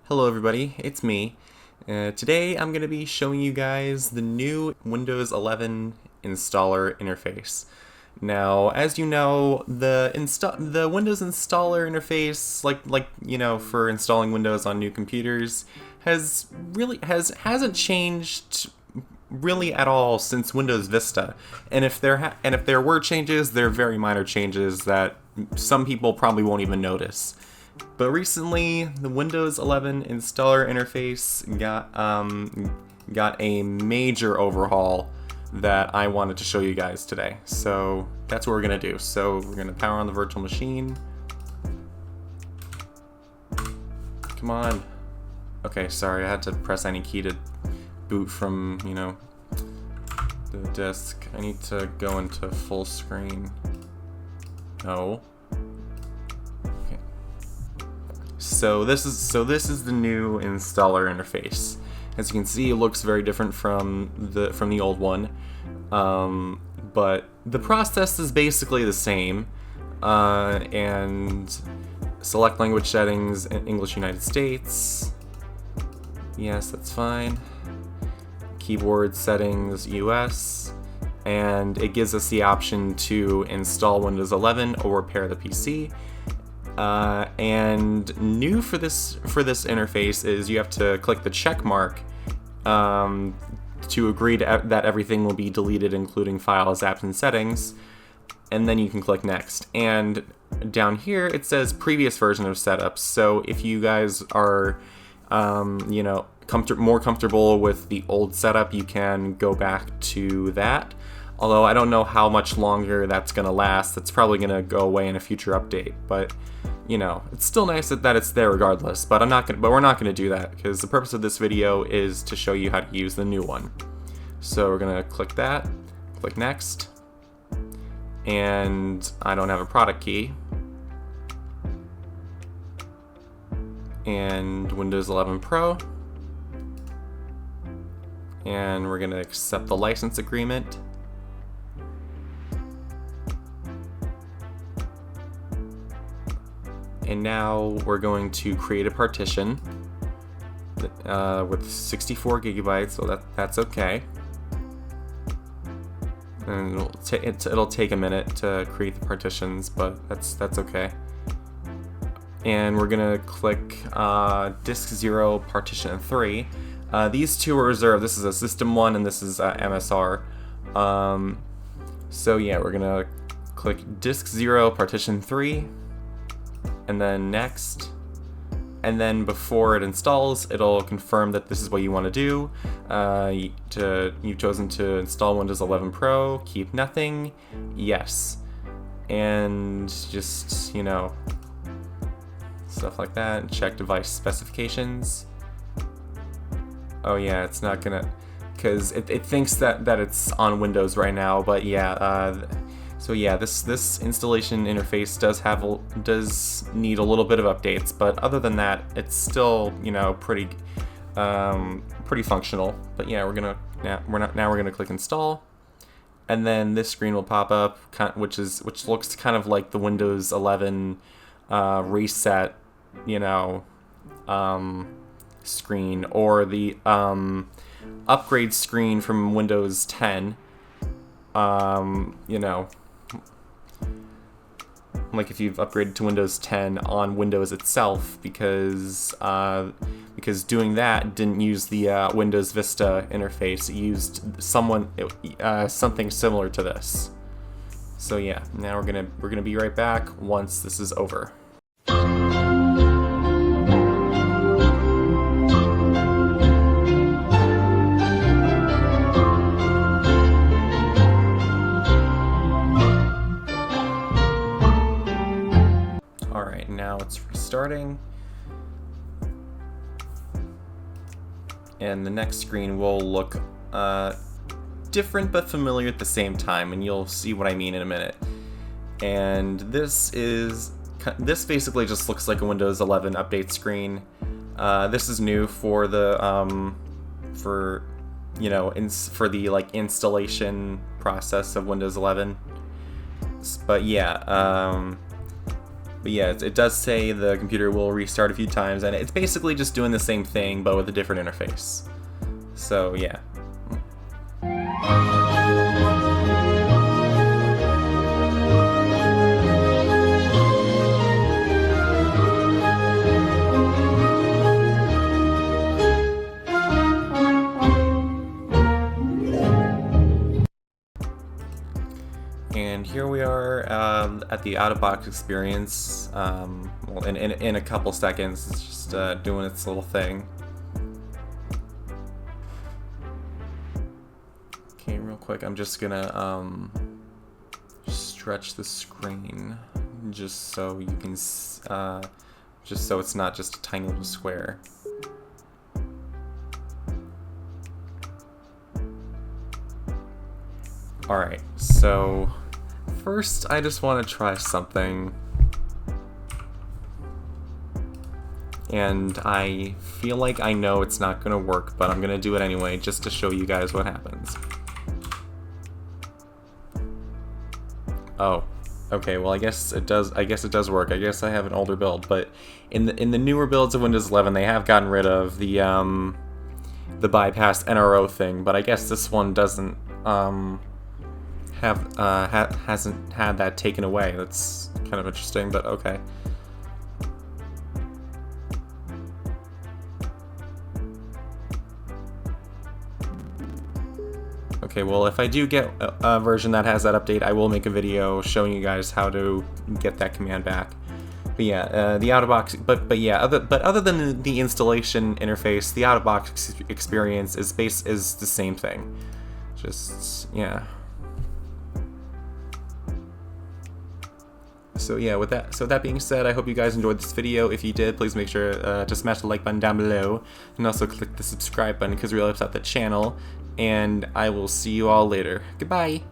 Hello everybody, it's me. Today I'm going to be showing you guys the new Windows 11 installer interface. Now, as you know, the Windows installer interface, for installing Windows on new computers, hasn't changed really at all since Windows Vista. And if there were changes, they're very minor changes that some people probably won't even notice. But recently, the Windows 11 installer interface got a major overhaul that I wanted to show you guys today. So that's what we're gonna do. So we're gonna power on the virtual machine. Come on. Okay, sorry, I had to press any key to boot from, the disk. I need to go into full screen. No. So this is the new installer interface. As you can see, it looks very different from the old one, but the process is basically the same. And select language settings, English United States. Yes, that's fine. Keyboard settings, US, and it gives us the option to install Windows 11 or repair the PC. And new for this interface is you have to click the check mark to agree that everything will be deleted, including files, apps, and settings, and then you can click next. And down here it says previous version of setups. So if you guys are, more comfortable with the old setup, you can go back to that. Although I don't know how much longer that's gonna last. That's probably gonna go away in a future update. But it's still nice that it's there regardless. But we're not gonna do that because the purpose of this video is to show you how to use the new one. So we're gonna click that, click next, and I don't have a product key. And Windows 11 Pro, and we're gonna accept the license agreement. And now we're going to create a partition with 64 gigabytes, so that's okay. And it'll take a minute to create the partitions, but that's okay. And we're gonna click disk 0 partition 3. These two are reserved. This is a system one and this is MSR. So yeah, we're gonna click disk 0 partition 3. And then next, and then before it installs, it'll confirm that this is what you want to do. You've chosen to install Windows 11 Pro, keep nothing, yes, and just stuff like that. Check device specifications. Oh yeah, it's not gonna, because it thinks that it's on Windows right now, but yeah. So yeah, this installation interface does need a little bit of updates, but other than that, it's still pretty functional. But yeah, we're gonna click install, and then this screen will pop up, which looks kind of like the Windows 11 reset, screen, or the upgrade screen from Windows 10. Like if you've upgraded to Windows 10 on Windows itself, because doing that didn't use the Windows Vista interface. It used something similar to this. So yeah, now we're gonna be right back once this is over. Now it's restarting, and the next screen will look different but familiar at the same time, and you'll see what I mean in a minute. And this basically just looks like a Windows 11 update screen. This is new for the for the installation process of Windows 11. But yeah, But yeah, it does say the computer will restart a few times, and it's basically just doing the same thing, but with a different interface. So yeah. And here we are at the out-of-box experience. Well, in a couple seconds, it's just doing its little thing. Okay, real quick, I'm just gonna stretch the screen just so you can, just so it's not just a tiny little square. Alright, so first I just want to try something, and I feel like I know it's not going to work, but I'm going to do it anyway just to show you guys what happens. Oh, okay, well I guess it does work. I guess I have an older build, but in the newer builds of Windows 11 they have gotten rid of the bypassed NRO thing, but I guess this one doesn't hasn't had that taken away. That's kind of interesting, but okay. Okay, well, if I do get a version that has that update, I will make a video showing you guys how to get that command back. But yeah, the out-of-box, but yeah, other than the installation interface, the out-of-box experience is the same thing. Just yeah. So yeah, with that being said, I hope you guys enjoyed this video. If you did, please make sure to smash the like button down below, and also click the subscribe button because it really helps out the channel. And I will see you all later. Goodbye!